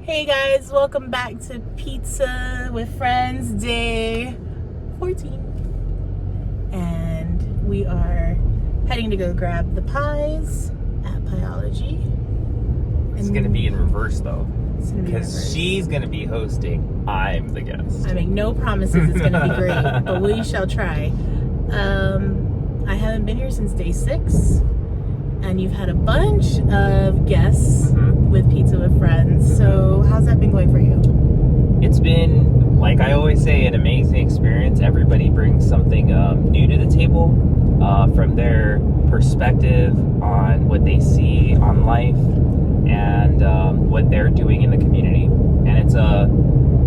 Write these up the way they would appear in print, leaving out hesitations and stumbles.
Hey guys, welcome back to Pizza with Friends Day 14. And we are heading to go grab the pies at Pieology. It's going to be in reverse though. Because she's going to be hosting. I'm the guest. I make no promises it's going to be great, but we shall try. I haven't been here since day 6. And you've had a bunch of guests with Pizza with Friends. So how's that been going for you? It's been, like I always say, an amazing experience. Everybody brings something new to the table from their perspective on what they see on life and what they're doing in the community. And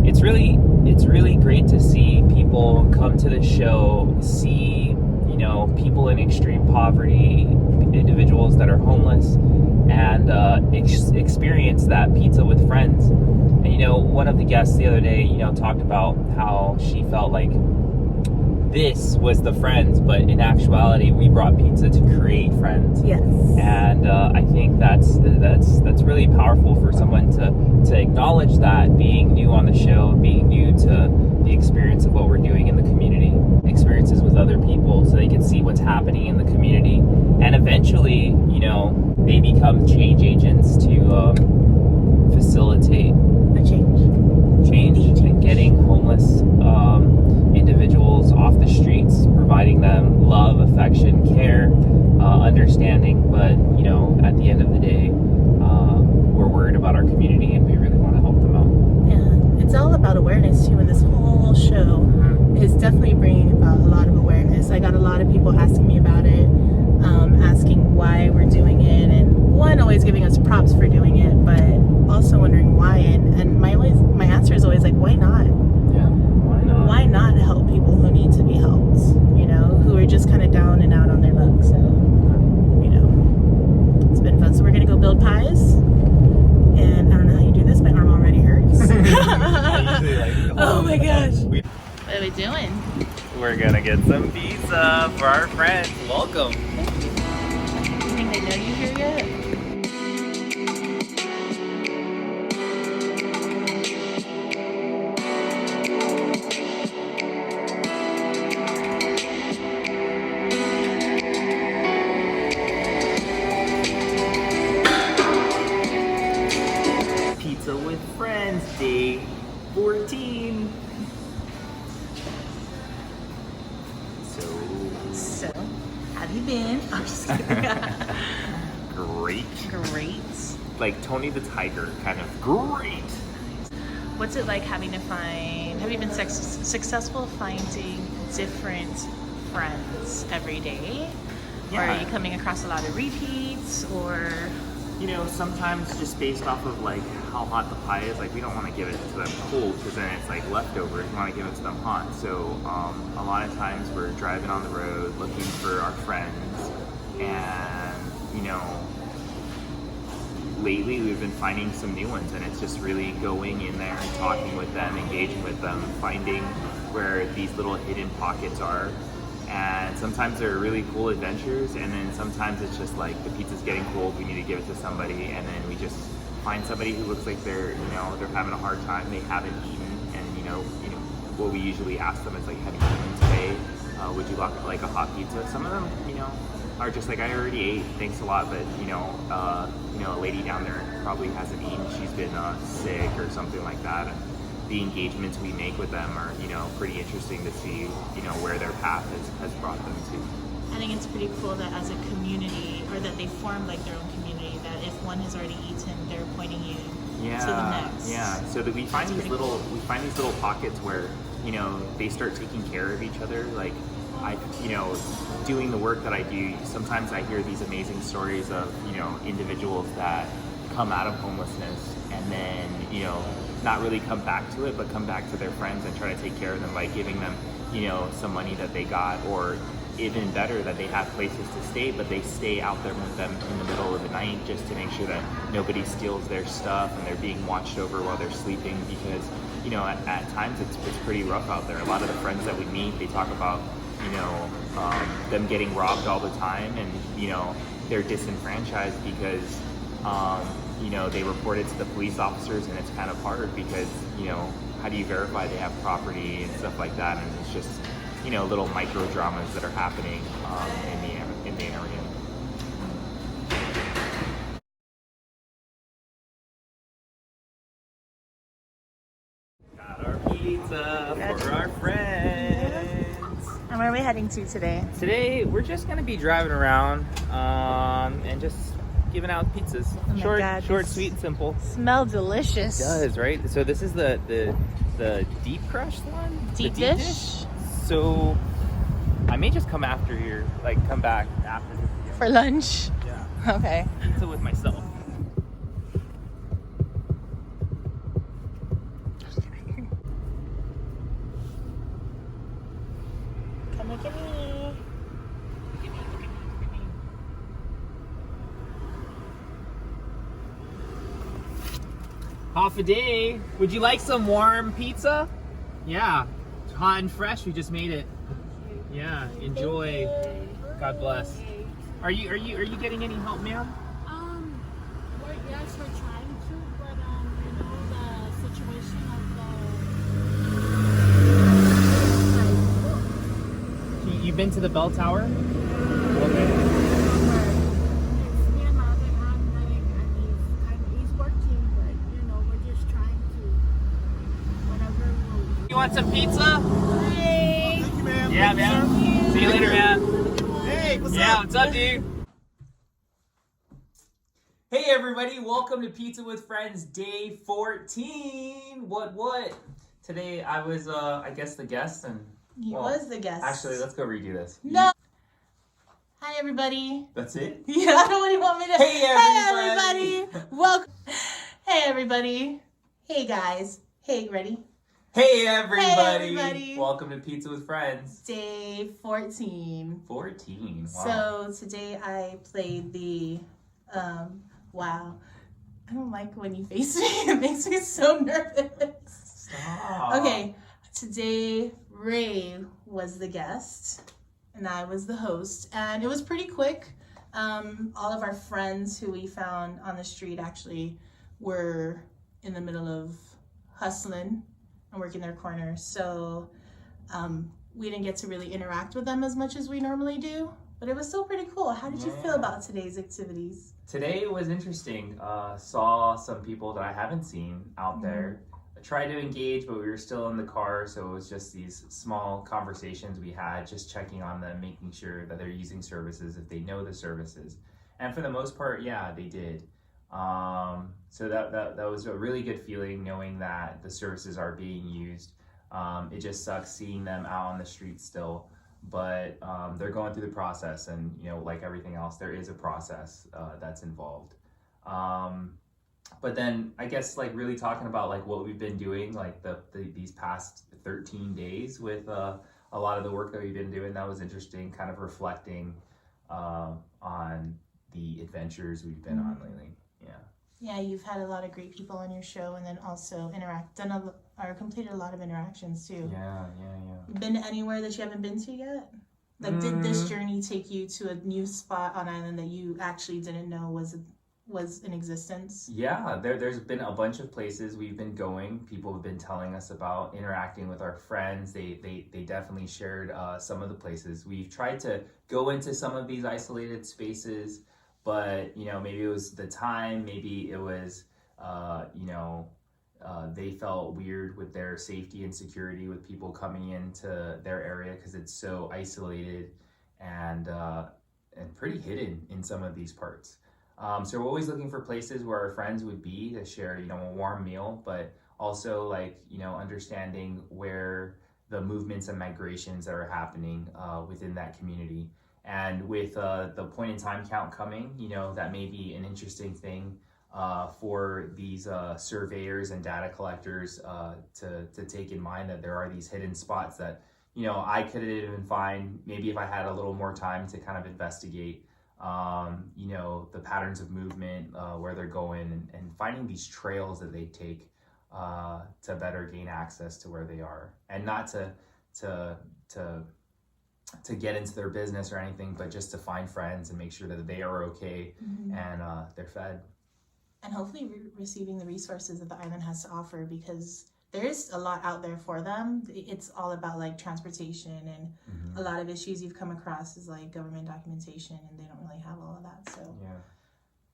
it's really great to see people come to the show, see people in extreme poverty, individuals that are homeless, and experience that pizza with friends. And one of the guests the other day talked about how she felt like this was the friends, but in actuality we brought pizza to create friends. Yes. And I think that's really powerful for someone to acknowledge that, being new on the show, being new to the experience of what we're doing in the community, experiences with other people, so they can see what's happening in the community, and eventually they become change agents to facilitate a change and getting homeless individuals off the streets, providing them love, affection, care, understanding. But at the end of the day, we're worried about our community and we really want to help them out. Yeah, it's all about awareness too, and this whole show is definitely bringing about a lot of awareness. I got a lot of people asking me about it, asking why we're doing it, and one, always giving us props for doing it, but also wondering why. And my answer is always like, why not? Yeah, why not? Why not help people who need to be helped? Who are just kind of down and out on their luck. So, it's been fun. So we're gonna go build pies, and I don't know how you do this. My arm already hurts. Oh my gosh! What are we doing? We're gonna get some pizza for our friends. Welcome. You think they know you here yet? Pizza with Friends Day 14. So, how have you been? I'm just kidding. Great. Great. Like Tony the Tiger, kind of great. What's it like having to find, have you been successful finding different friends every day? Yeah. Or are you coming across a lot of repeats, or? Sometimes just based off of like how hot the pie is, like we don't want to give it to them cold because then it's like leftovers. We want to give it to them hot. So a lot of times we're driving on the road looking for our friends, and lately we've been finding some new ones, and it's just really going in there and talking with them, engaging with them, finding where these little hidden pockets are. And sometimes they're really cool adventures, and then sometimes it's just like the pizza's getting cold, we need to give it to somebody, and then we just find somebody who looks like they're having a hard time, they haven't eaten, and what we usually ask them is like, have you eaten today? Would you like a hot pizza? Some of them, are just like, I already ate, thanks a lot, but a lady down there probably hasn't eaten, she's been sick or something like that. And the engagements we make with them are, pretty interesting to see, where their path has brought them to. I think it's pretty cool that as a community, or that they form like their own community, that if one has already eaten, they're pointing you to the next. Yeah, so that we find these little pockets where, they start taking care of each other. Like doing the work that I do, sometimes I hear these amazing stories of, individuals that come out of homelessness and then, not really come back to it, but come back to their friends and try to take care of them by giving them, some money that they got, or even better, that they have places to stay, but they stay out there with them in the middle of the night just to make sure that nobody steals their stuff and they're being watched over while they're sleeping, because, at times it's pretty rough out there. A lot of the friends that we meet, they talk about, them getting robbed all the time, and, they're disenfranchised because they report it to the police officers, and it's kind of hard because, how do you verify they have property and stuff like that? And it's just, little micro dramas that are happening in the area. Got our pizza for our friends. And where are we heading to today? Today, we're just going to be driving around and just giving out pizzas. Oh Short, sweet, and simple. Smell delicious. It does, right? So this is the deep crushed one? Deep the dish? So I may just come after here, come back after this again. For lunch? Yeah. Okay. Pizza with myself. Come look at me. Half a day. Would you like some warm pizza? Yeah. It's hot and fresh. We just made it. Yeah. Enjoy. God bless. Are you getting any help, ma'am? Yes, we're trying to, but the situation of You've been to the bell tower? Okay. it's me and my other hand, and he's working, but we're just trying to whatever. You want some pizza? Hey. Thank you, ma'am. Yeah, Thank you, man. sir. See you later, man. Hey, what's Yeah, up? what's up, dude? Hey, everybody. Welcome to Pizza with Friends, day 14. What? Today, I was, I guess, the guest, and... He well, was the guest. Actually, let's go redo this. No. Hi, everybody. That's it? Yeah, I don't know what you want me to. Hey, everybody. Hey, everybody. Welcome. Hey, everybody. Hey, guys. Hey, ready? Hey, everybody. Hey, everybody. Welcome to Pizza with Friends. Day 14. 14. Wow. So today I played the, wow. I don't like when you face me. It makes me so nervous. Stop. Okay, today Ray was the guest and I was the host, and it was pretty quick. All of our friends who we found on the street actually were in the middle of hustling and working their corners, so we didn't get to really interact with them as much as we normally do, but it was still pretty cool. How did you feel about today's activities? Today was interesting. Saw some people that I haven't seen out there. I tried to engage, but we were still in the car, so it was just these small conversations we had, just checking on them, making sure that they're using services, if they know the services. And for the most part, yeah, they did. So that was a really good feeling, knowing that the services are being used. It just sucks seeing them out on the street still, but they're going through the process, and like everything else, there is a process that's involved. But then I guess really talking about what we've been doing these past 13 days with a lot of the work that we've been doing, that was interesting, kind of reflecting on the adventures we've been on lately. Yeah, you've had a lot of great people on your show, and then also completed a lot of interactions too. Yeah. Been anywhere that you haven't been to yet? Did this journey take you to a new spot on island that you actually didn't know was in existence? Yeah, there's been a bunch of places we've been going. People have been telling us about interacting with our friends. They definitely shared some of the places. We've tried to go into some of these isolated spaces, but maybe it was the time, maybe it was they felt weird with their safety and security with people coming into their area because it's so isolated and pretty hidden in some of these parts. So we're always looking for places where our friends would be to share, a warm meal, but also understanding where the movements and migrations that are happening within that community. And with the point in time count coming, that may be an interesting thing for these surveyors and data collectors to take in mind, that there are these hidden spots that, I couldn't even find, maybe if I had a little more time to kind of investigate, the patterns of movement, where they're going, and finding these trails that they take to better gain access to where they are, and not to get into their business or anything, but just to find friends and make sure that they are okay and they're fed. and hopefully receiving the resources that the island has to offer, because there is a lot out there for them. It's all about like transportation, and a lot of issues you've come across is like government documentation, and they don't really have all of that. So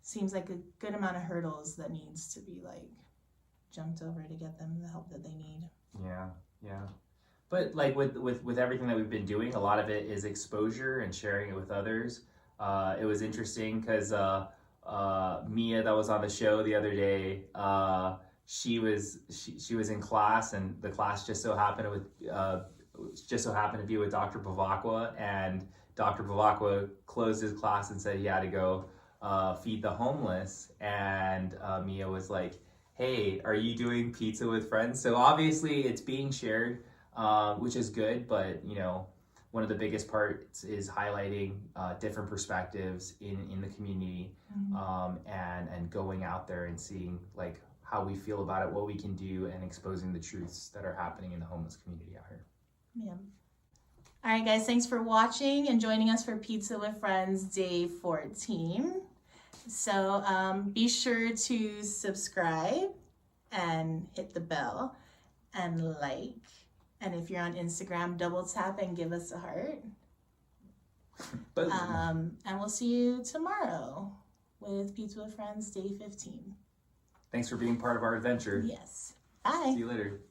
seems like a good amount of hurdles that needs to be like jumped over to get them the help that they need. Yeah. But like with everything that we've been doing, a lot of it is exposure and sharing it with others. It was interesting because Mia, that was on the show the other day, she was in class, and the class just so happened to be with Dr. Bavakwa, and Dr. Bavakwa closed his class and said he had to go feed the homeless, and Mia was like, hey, are you doing pizza with friends? So obviously it's being shared, which is good, but you know, one of the biggest parts is highlighting different perspectives in the community, and going out there and seeing like how we feel about it, what we can do, and exposing the truths that are happening in the homeless community out here. Yeah. All right, guys, thanks for watching and joining us for Pizza with Friends Day 14. So be sure to subscribe and hit the bell and like. And if you're on Instagram, double tap and give us a heart. And we'll see you tomorrow with Pizza with Friends Day 15. Thanks for being part of our adventure. Yes. Bye. See you later.